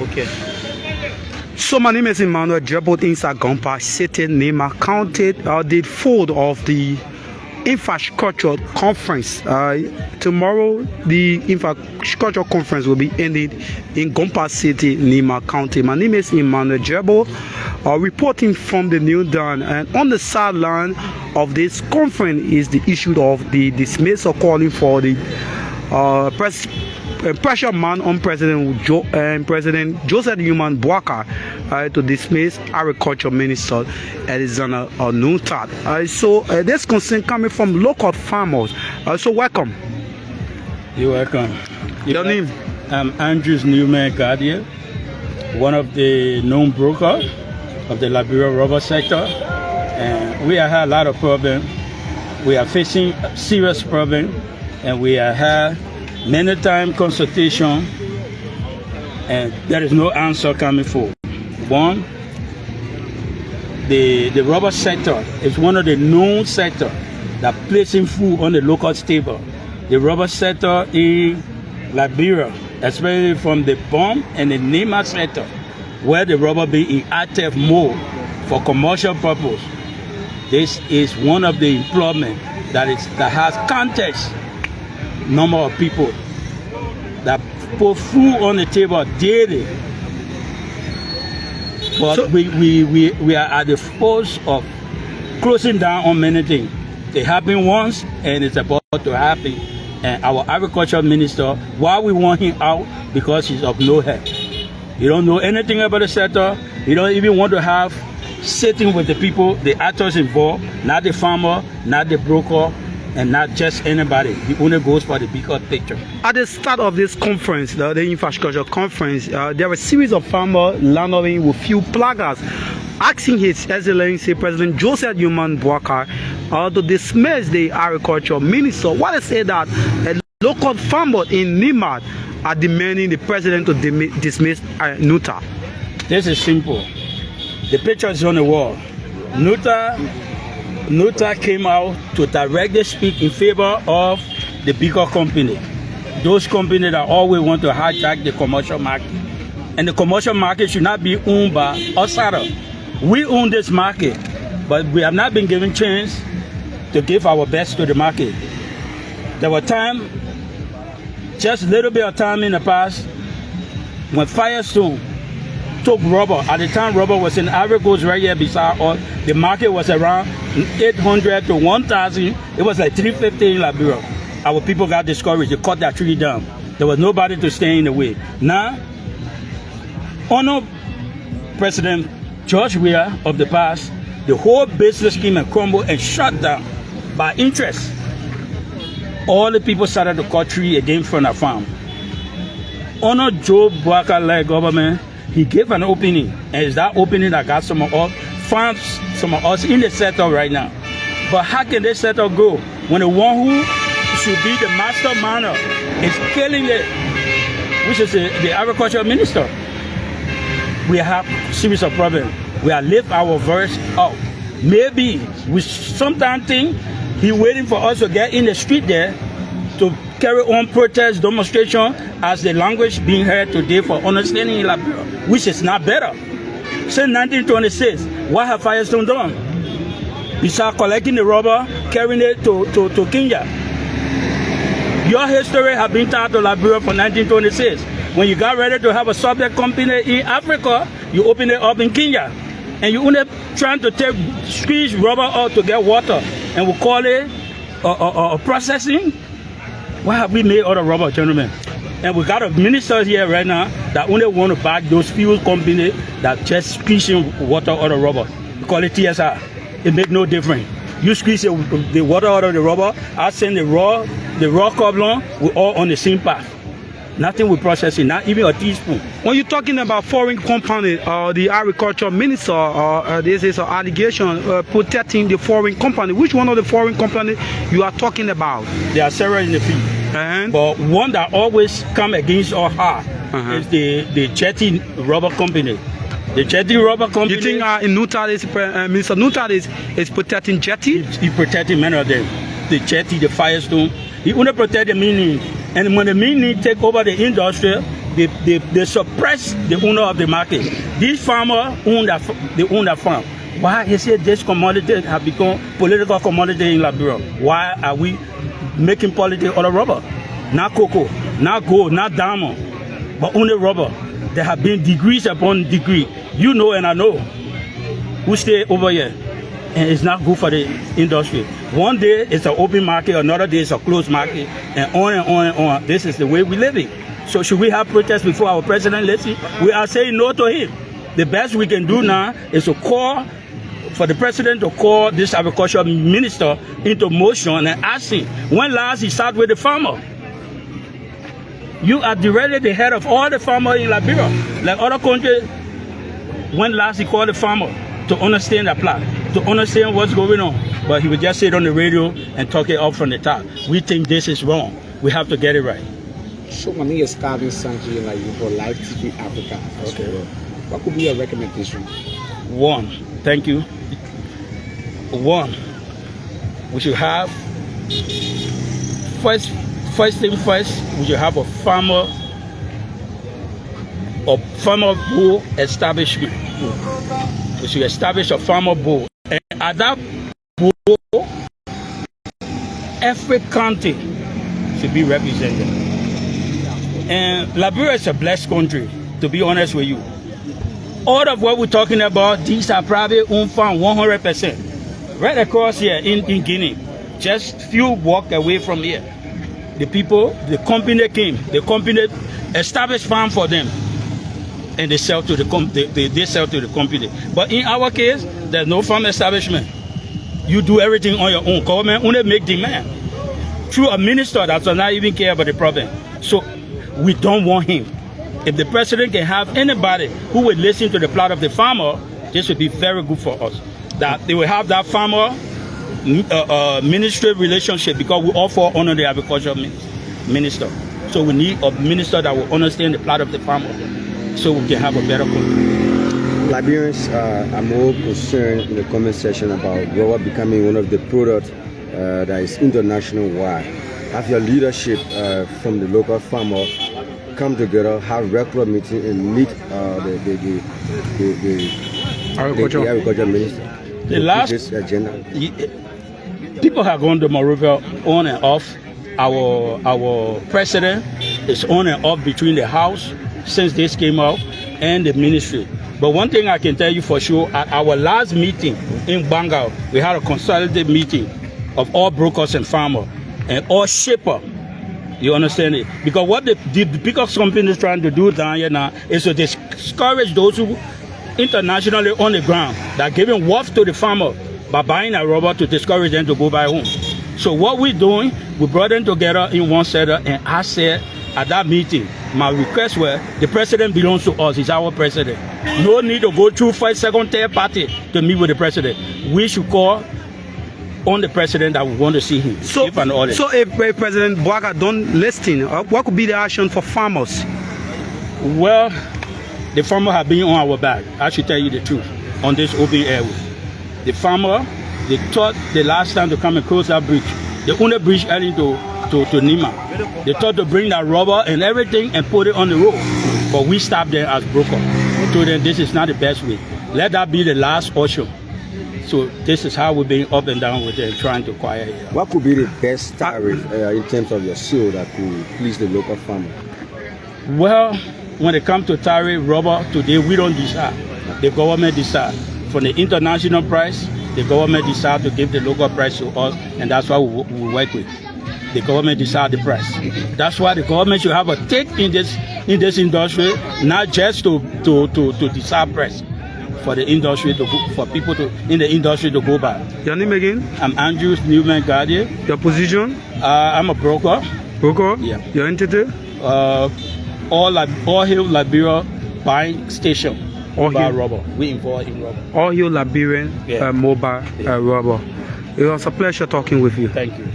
Okay. So my name is Emmanuel, Jipoh inside Ganta City, Nimba County. The fold of the infrastructure conference. Tomorrow, the infrastructure conference will be ended in Ganta City, Nimba County. My name is Emmanuel Jipoh, reporting from the Nuetah, and on the sideline of this conference is the issue of the dismissal calling for the pressure man on President Joseph Boakai to dismiss Agriculture Minister Nuetah. So this concern coming from local farmers. So welcome. You're welcome. Your name? I'm Andrew's Newman Guardian, one of the known brokers of the Liberia rubber sector, and we have had a lot of problems. We are facing a serious problem, and we have had many time consultation, and there is no answer coming forward. One, the rubber sector is one of the known sectors that placing food on the local table. The rubber sector in Liberia, especially from the bomb and the Nimba sector, where the rubber be in active mode for commercial purpose. This is one of the employment that has context number of people that put food on the table daily. But so, we are at the force of closing down on many things. It happened once and it's about to happen. And our agriculture minister, why we want him out? Because he's of no help. He don't know anything about the sector. He don't even want to have sitting with the people, the actors involved, not the farmer, not the broker, and not just anybody. He only goes for the bigger picture. At the start of this conference, the infrastructure conference, there were a series of farmers landing with few placards asking His Excellency President Joseph Boakai to dismiss the agriculture minister. What they say that a local farmer in Nimba are demanding the president to dismiss Nuetah. This is simple. The picture is on the wall. Nuetah came out to directly speak in favor of the bigger company. Those companies that always want to hijack the commercial market. And the commercial market should not be owned by outsiders. We own this market, but we have not been given chance to give our best to the market. There were times, just a little bit of time in the past, when Firestone took rubber. At the time, rubber was in Ivory Coast right here beside us. The market was around 800 to 1,000. It was like 350 in Liberia. Our people got discouraged. They cut that tree down. There was nobody to stand in the way. Now, Honor President George Weah of the past, the whole business came and crumbled and shut down by interest. All the people started to cut tree again from the farm. Honor Joe Boakai-led government, he gave an opening, and it's that opening that got some of us in the sector right now. But how can this sector go when the one who should be the masterminder is killing it, which is the agriculture minister? We have a series of problems. We have lived our verse out. Maybe we sometimes think he waiting for us to get in the street there to carry on protest, demonstration as the language being heard today for understanding in Liberia, which is not better. Since 1926, what have Firestone done? Besides collecting the rubber, carrying it to Kenya. Your history has been tied to Liberia from 1926. When you got ready to have a subject company in Africa, you opened it up in Kenya. And you only trying to squeeze rubber out to get water, and we call it processing. What have we made out of rubber, gentlemen? And we got a minister here right now that only want to back those fuel companies that just squeezing water out of rubber. We call it TSR. It makes no difference. You squeeze the water out of the rubber, I send the raw carbon, we're all on the same path. Nothing with processing, not even a teaspoon. When you're talking about foreign company, the agriculture minister, this is an allegation protecting the foreign company. Which one of the foreign companies you are talking about? There are several in the field. But one that always come against our heart is the Jetty Rubber Company. The Jetty Rubber Company. You think in Nuetah, Minister Nuetah is protecting Jetty? He's protecting many of them. The Jetty, the Firestone. He only protect the meaning. And when the meaning take over the industry, they suppress the owner of the market. These farmers own that farm. Why he said this commodity have become political commodity in Liberia? Why are we making politics out of rubber? Not cocoa, not gold, not diamond, but only rubber. There have been degrees upon degree. You know and I know who stay over here. And it's not good for the industry. One day it's an open market, another day it's a closed market, and on and on and on. This is the way we live it. So should we have protests before our president listen? We are saying no to him. The best we can do now is to call for the president to call this agriculture minister into motion and ask him, when last he sat with the farmer? You are directly the head of all the farmers in Liberia. Like other countries, when last he called the farmer to understand the plot, to understand what's going on. But he would just sit on the radio and talk it up from the top. We think this is wrong. We have to get it right. So my name is Calvin Sanji, like for Live TV Africa. Okay. What could be your recommendation? One, thank you. One, we should have first thing first. We should have a farmer bull establishment. We should establish a farmer bull, and at that bull, every county should be represented. And Liberia is a blessed country, to be honest with you. All of what we're talking about, these are private owned farm, 100%. Right across here in Guinea, just few walk away from here. The people, the company came, the company established farm for them, and they sell to the they sell to the company. But in our case, there's no farm establishment. You do everything on your own. Government only make demand through a minister that does not even care about the problem. So we don't want him. If the president can have anybody who will listen to the plot of the farmer, this would be very good for us. That they will have that farmer ministry relationship, because we all fall under the agriculture minister. So we need a minister that will understand the plot of the farmer, so we can have a better country. Liberians are more concerned in the comment section about rubber becoming one of the products that is international wide. Have your leadership from the local farmer come together, have regular meetings, and meet the agriculture minister. The last this agenda. People have gone to Monrovia on and off. Our president is on and off between the house since this came out and the ministry. But one thing I can tell you for sure, at our last meeting in Bangal, we had a consolidated meeting of all brokers and farmers and all shippers. You understand it? Because what the biggest company is trying to do down here now is to discourage those who internationally on the ground that are giving worth to the farmer by buying a rubber, to discourage them to go buy home. So what we're doing, we brought them together in one setup, and I said at that meeting, my request was, the president belongs to us, he's our president. No need to go through first, second, third party to meet with the president. We should call on the president that we want to see him. So if President Boakai don't listen, what could be the action for farmers? Well, the farmers have been on our back. I should tell you the truth on this open airway. The farmer, they thought the last time to come and close that bridge. They only bridge early to Nimba. They thought to bring that rubber and everything and put it on the road. But we stopped them as broker. We told them this is not the best way. Let that be the last option. So this is how we've been up and down with them, trying to acquire here. What could be the best tariff in terms of your sale that could please the local farmer? Well, when it comes to tariff rubber, today we don't decide. The government decides. From the international price, the government decides to give the local price to us, and that's why we work with. The government decides the price. That's why the government should have a take in this industry, not just to decide price. For the industry to go, for people to in the industry to go by. Your name again? I'm Andrew Newman Guardian. Your position? I'm a broker. Broker? Yeah. Your entity? All Hill Liberia buying station. Mobile rubber. We involved in rubber. All Hill Liberian mobile rubber. It was a pleasure talking with you. Thank you.